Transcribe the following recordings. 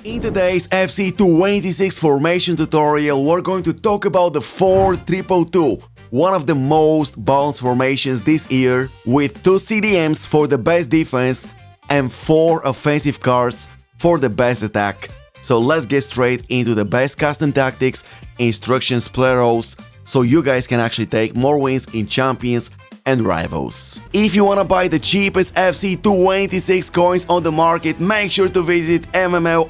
In today's FC26 formation tutorial, we're going to talk about the 4-2-2, one of the most balanced formations this year, with 2 CDMs for the best defense and 4 offensive cards for the best attack. So let's get straight into the best custom tactics, instructions, player roles, so you guys can actually take more wins in champions and rivals. If you wanna buy the cheapest FC26 coins on the market, make sure to visit mmloexp.com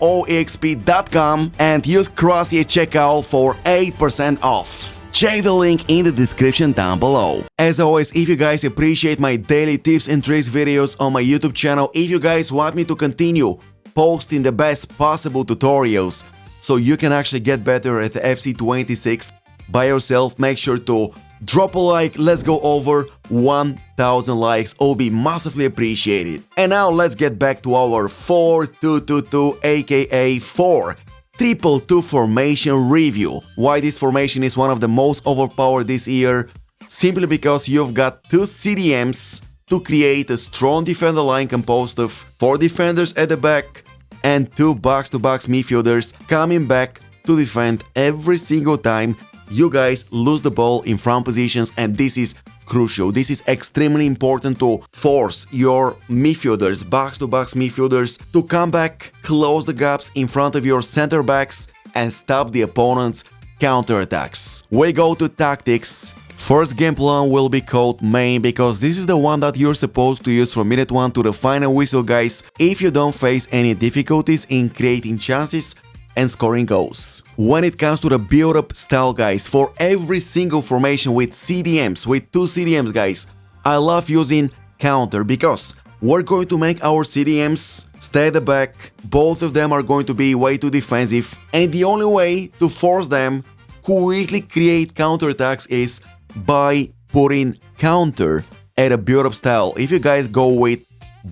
and use Crossy at checkout for 8% off. Check the link in the description down below. As always, if you guys appreciate my daily tips and tricks videos on my YouTube channel, if you guys want me to continue posting the best possible tutorials so you can actually get better at the FC26 by yourself, make sure to drop a like. Let's go over 1000 likes, will be massively appreciated. And now let's get back to our 4-2-2-2 aka 4-3-2 formation review. Why this formation is one of the most overpowered this year? Simply because you've got 2 CDMs to create a strong defender line composed of 4 defenders at the back and 2 box-to-box midfielders coming back to defend every single time you guys lose the ball in front positions, and this is crucial. This is extremely important to force your midfielders, box-to-box midfielders, to come back, close the gaps in front of your center backs and stop the opponent's counterattacks. We go to tactics. First game plan will be called main because this is the one that you're supposed to use from minute 1 to the final whistle, guys, if you don't face any difficulties in creating chances and scoring goals. When it comes to the build-up style, guys, for every single formation with CDMs, with 2 CDMs, guys, I love using counter because we're going to make our CDMs stay at the back. Both of them are going to be way too defensive, and the only way to force them quickly create counterattacks is by putting counter at a build-up style. If you guys go with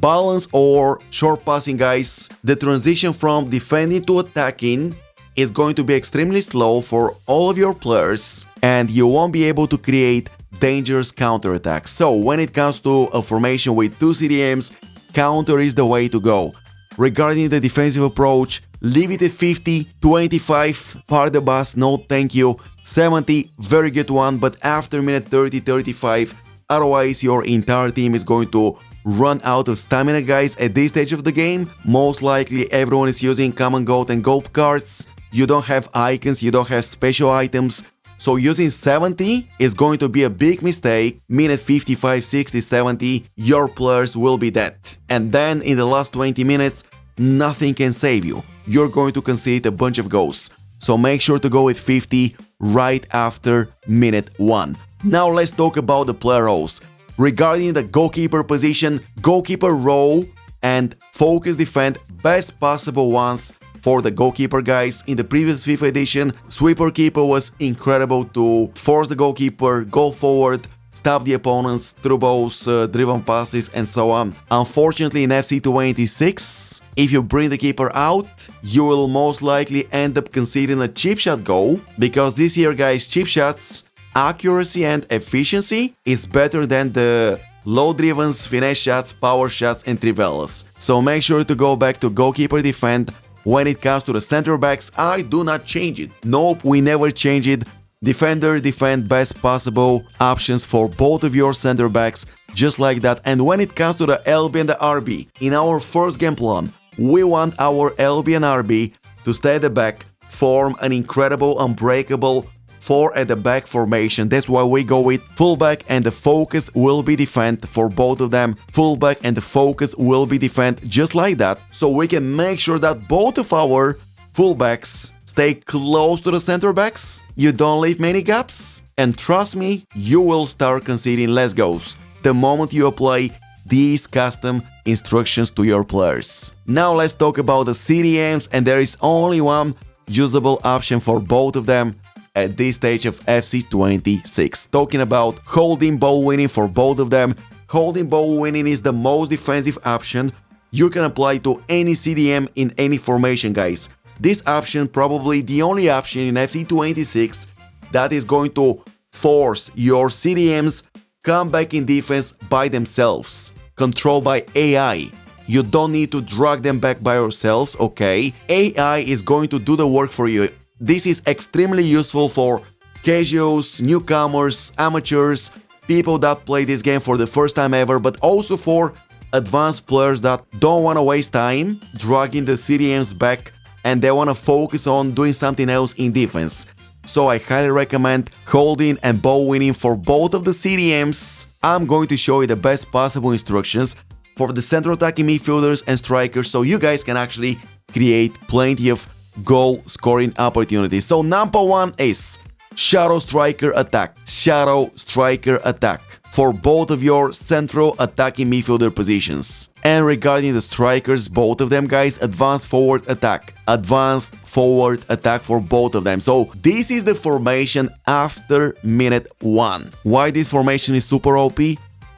balance or short passing, guys, the transition from defending to attacking is going to be extremely slow for all of your players, and you won't be able to create dangerous counterattacks. So when it comes to a formation with 2 CDMs, counter is the way to go. Regarding the defensive approach, leave it at 50, 25, part the bus, no thank you, 70, very good one, but after minute 30, 35, otherwise your entire team is going to run out of stamina, guys. At this stage of the game, most likely everyone is using common gold and gold cards. You don't have icons, you don't have special items, so using 70 is going to be a big mistake. Minute 55, 60, 70, your players will be dead. And then in the last 20 minutes, nothing can save you. You're going to concede a bunch of goals. So make sure to go with 50 right after minute 1. Now let's talk about the player roles. Regarding the goalkeeper position, goalkeeper role and focus defend, best possible ones for the goalkeeper, guys. In the previous FIFA edition, sweeper keeper was incredible to force the goalkeeper, go forward, stop the opponents through balls, driven passes and so on. Unfortunately, in FC26, if you bring the keeper out, you will most likely end up conceding a chip shot goal, because this year, guys, chip shots accuracy and efficiency is better than the low drivens, finesse shots, power shots and trivelas. So make sure to go back to goalkeeper defend. When it comes to the center backs, I do not change it. Nope, we never change it. Defender, defend, best possible options for both of your center backs, just like that. And when it comes to the LB and the RB, in our first game plan, we want our LB and RB to stay at the back, form an incredible, unbreakable 4 at the back formation. That's why we go with fullback and the focus will be defend for both of them. Fullback and the focus will be defend, just like that. So we can make sure that both of our fullbacks stay close to the center backs. You don't leave many gaps. And trust me, you will start conceding less goals the moment you apply these custom instructions to your players. Now let's talk about the CDMs, and there is only one usable option for both of them at this stage of FC26. Talking about holding ball winning for both of them. Holding ball winning is the most defensive option you can apply to any CDM in any formation, guys. This option probably the only option in FC26 that is going to force your CDMs come back in defense by themselves, controlled by AI. You don't need to drag them back by yourselves, okay? AI is going to do the work for you. This is extremely useful for casuals, newcomers, amateurs, people that play this game for the first time ever, but also for advanced players that don't want to waste time dragging the CDMs back and they want to focus on doing something else in defense. So I highly recommend holding and ball winning for both of the CDMs. I'm going to show you the best possible instructions for the central attacking midfielders and strikers so you guys can actually create plenty of goal scoring opportunities. So number one is Shadow Striker Attack. Shadow Striker Attack for both of your central attacking midfielder positions. And regarding the strikers, both of them guys, Advanced Forward Attack. Advanced Forward Attack for both of them. So this is the formation after minute 1. Why this formation is super OP?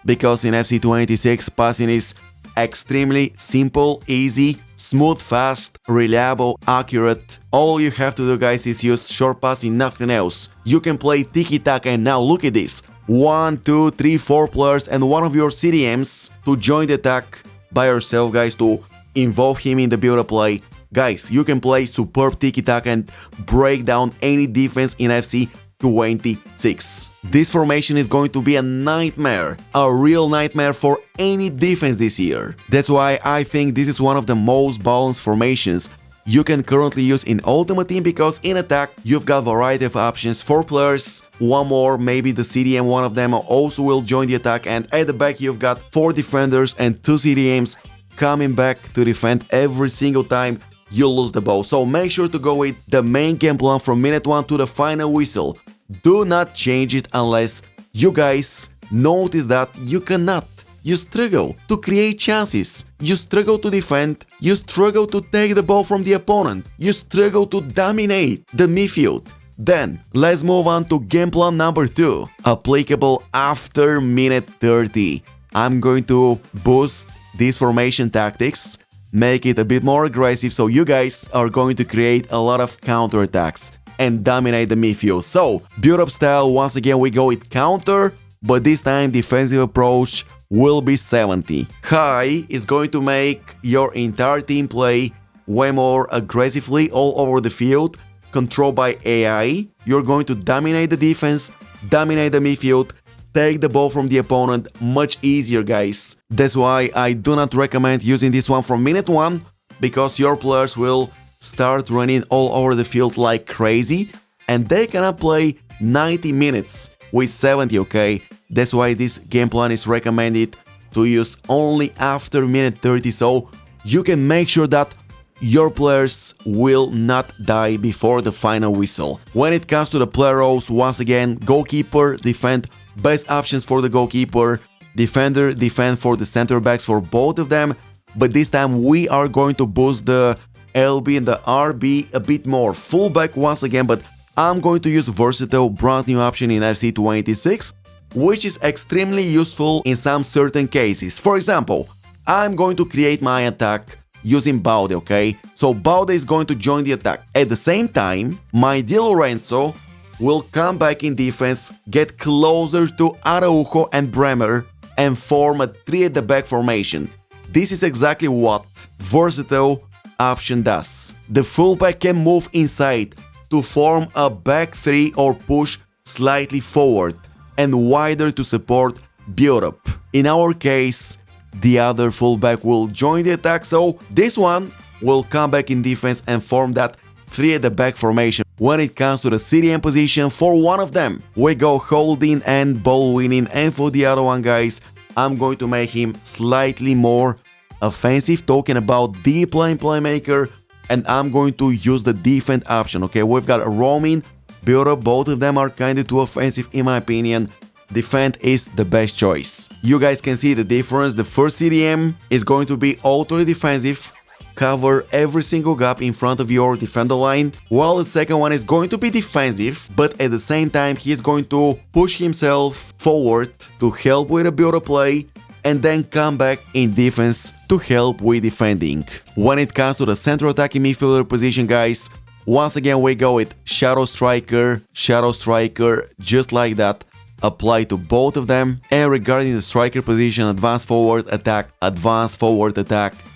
Because in FC 26 passing is extremely simple, easy, smooth, fast, reliable, accurate. All you have to do guys is use short passing, nothing else. You can play tiki-taka and now look at this. 1, 2, 3, 4 players and one of your CDMs to join the attack by yourself guys to involve him in the build-up play. Guys, you can play superb tiki-taka and break down any defense in FC 26. This formation is going to be a nightmare, a real nightmare for any defense this year. That's why I think this is one of the most balanced formations you can currently use in Ultimate Team, because in attack you've got variety of options, 4 players, one more, maybe the CDM, one of them also will join the attack, and at the back you've got 4 defenders and 2 CDMs coming back to defend every single time you lose the ball. So make sure to go with the main game plan from minute 1 to the final whistle. Do not change it unless you guys notice that you cannot. You struggle to create chances, you struggle to defend, you struggle to take the ball from the opponent, you struggle to dominate the midfield. Then, let's move on to game plan number 2, applicable after minute 30. I'm going to boost these formation tactics, make it a bit more aggressive, so you guys are going to create a lot of counterattacks and dominate the midfield. So, build-up style, once again we go with counter, but this time defensive approach will be 70. High is going to make your entire team play way more aggressively all over the field, controlled by AI. You're going to dominate the defense, dominate the midfield, take the ball from the opponent much easier, guys. That's why I do not recommend using this one from minute 1, because your players will start running all over the field like crazy and they cannot play 90 minutes with 70, okay? That's why this game plan is recommended to use only after minute 30, so you can make sure that your players will not die before the final whistle. When it comes to the player roles, once again, goalkeeper, defend, best options for the goalkeeper, defender, defend for the center backs for both of them, but this time we are going to boost the LB and the RB a bit more. Fullback once again, but I'm going to use versatile brand new option in FC 26, which is extremely useful in some certain cases. For example, I'm going to create my attack using Balde, okay? So Balde is going to join the attack. At the same time, my Di Lorenzo will come back in defense, get closer to Araujo and Bremer, and form a 3 at the back formation. This is exactly what versatile option does. The fullback can move inside to form a back 3 or push slightly forward and wider to support build-up. In our case, the other fullback will join the attack, so this one will come back in defense and form that 3 at the back formation. When it comes to the CDM position, for one of them, we go holding and ball winning, and for the other one, guys, I'm going to make him slightly more offensive, talking about deep line playmaker, and I'm going to use the defend option, okay? We've got a roaming, build-up, both of them are kinda too offensive in my opinion. Defend is the best choice. You guys can see the difference. The first CDM is going to be ultra defensive, cover every single gap in front of your defender line, while the second one is going to be defensive, but at the same time he is going to push himself forward to help with a build-up play and then come back in defense to help with defending. When it comes to the central attacking midfielder position, guys, once again we go with Shadow Striker, just like that. apply to both of them. And regarding the striker position, advance forward attack,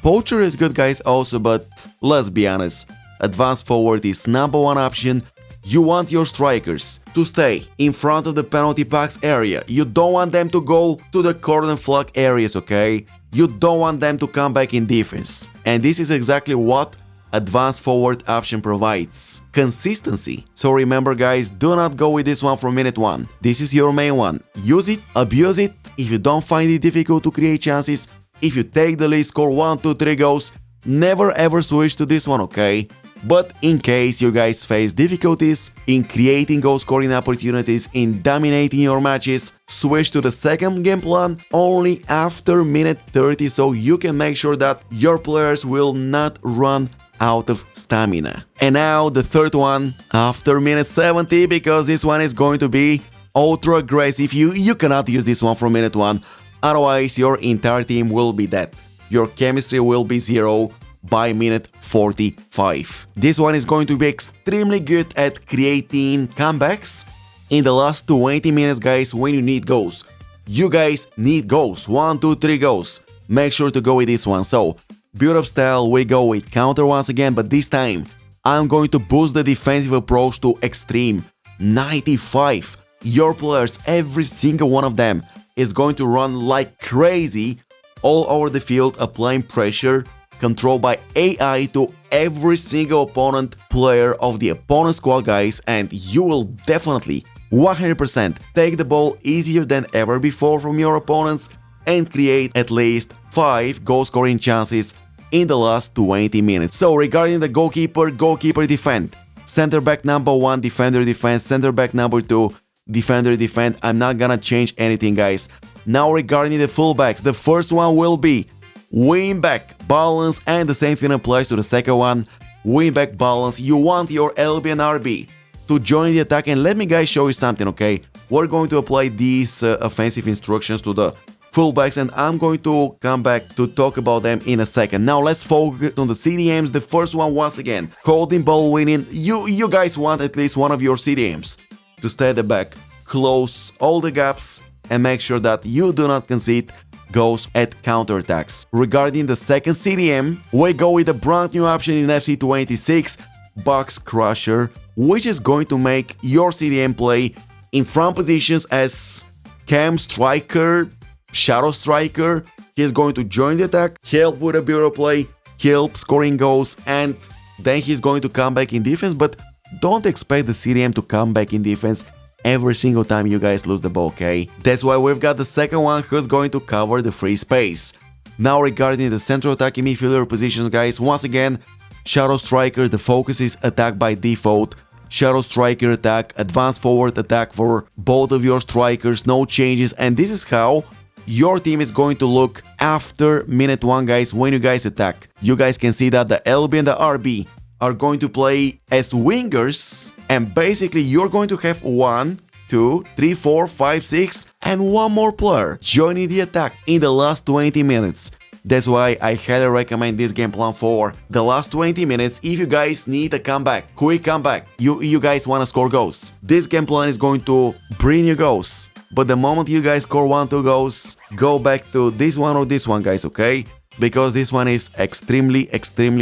poacher is good guys also, but let's be honest, advance forward is #1 option. You want your strikers to stay in front of the penalty box area. You don't want them to go to the corner flag areas, okay? You don't want them to come back in defense. And this is exactly what advanced forward option provides. Consistency. So remember guys, do not go with this one from minute 1. This is your main one. Use it, abuse it. If you don't find it difficult to create chances, if you take the lead, score 1, 2, 3 goals, never ever switch to this one, okay? But in case you guys face difficulties in creating goal scoring opportunities, in dominating your matches, switch to the second game plan only after minute 30, so you can make sure that your players will not run out of stamina. And now the third one after minute 70, because this one is going to be ultra aggressive. You cannot use this one from minute 1, otherwise your entire team will be dead. Your chemistry will be 0 by minute 45. This one is going to be extremely good at creating comebacks in the last 20 minutes, guys, when you need goals. You guys need goals, 1, 2, 3 goals. Make sure to go with this one. So, build-up style, we go with counter once again, but this time I'm going to boost the defensive approach to extreme, 95. Your players, every single one of them, is going to run like crazy all over the field, applying pressure, controlled by AI to every single opponent player of the opponent squad, guys, and you will definitely 100% take the ball easier than ever before from your opponents and create at least 5 goal scoring chances in the last 20 minutes. So regarding the goalkeeper defend, center back #1, defender defense, center back #2, defender defend. I'm not gonna change anything, guys. Now regarding the fullbacks, the first one will be wing back balance, and the same thing applies to the second one, wing back balance. You want your LB and RB to join the attack, and let me guys show you something, okay? We're going to apply these offensive instructions to the fullbacks, and I'm going to come back to talk about them in a second. Now let's focus on the CDMs. The first one, once again, holding ball winning. You guys want at least one of your CDMs to stay at the back, close all the gaps, and make sure that you do not concede goals at counterattacks. Regarding the second CDM, we go with a brand new option in FC 26, Box Crusher, which is going to make your CDM play in front positions as cam striker, shadow striker. He's going to join the attack, help with a build-up play, help scoring goals, and then he's going to come back in defense, but don't expect the CDM to come back in defense every single time you guys lose the ball, okay? That's why we've got the second one who's going to cover the free space. Now regarding the central attacking midfielder positions, guys, once again, shadow striker, the focus is attack by default, shadow striker attack, advanced forward attack for both of your strikers, no changes, and this is how your team is going to look after minute 1, guys, when you guys attack. You guys can see that the LB and the RB are going to play as wingers, and basically you're going to have 1, 2, 3, 4, 5, 6, and one more player joining the attack in the last 20 minutes. That's why I highly recommend this game plan for the last 20 minutes. If you guys need a comeback, quick comeback, you guys want to score goals, this game plan is going to bring you goals. But the moment you guys score 1, 2 goals, go back to this one or this one, guys, okay? Because this one is extremely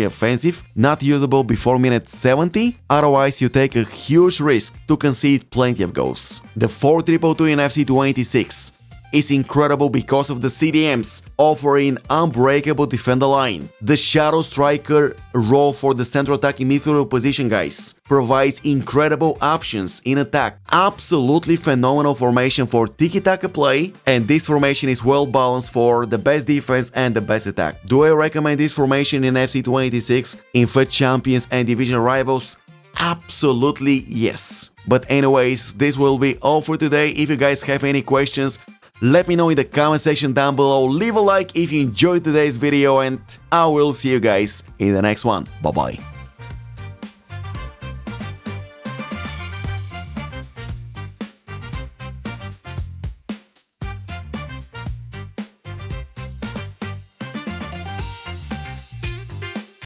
offensive, not usable before minute 70, otherwise you take a huge risk to concede plenty of goals. The 4-2-2 in FC 26 is incredible because of the CDMs offering unbreakable defender line. The shadow striker role for the central attacking midfielder position, guys, provides incredible options in attack. Absolutely phenomenal formation for tiki-taka play, and this formation is well balanced for the best defense and the best attack. Do I recommend this formation in FC 26 in FUT champions and division rivals? Absolutely yes. But anyways, this will be all for today. If you guys have any questions, let me know in the comment section down below. Leave a like if you enjoyed today's video, and I will see you guys in the next one. Bye bye.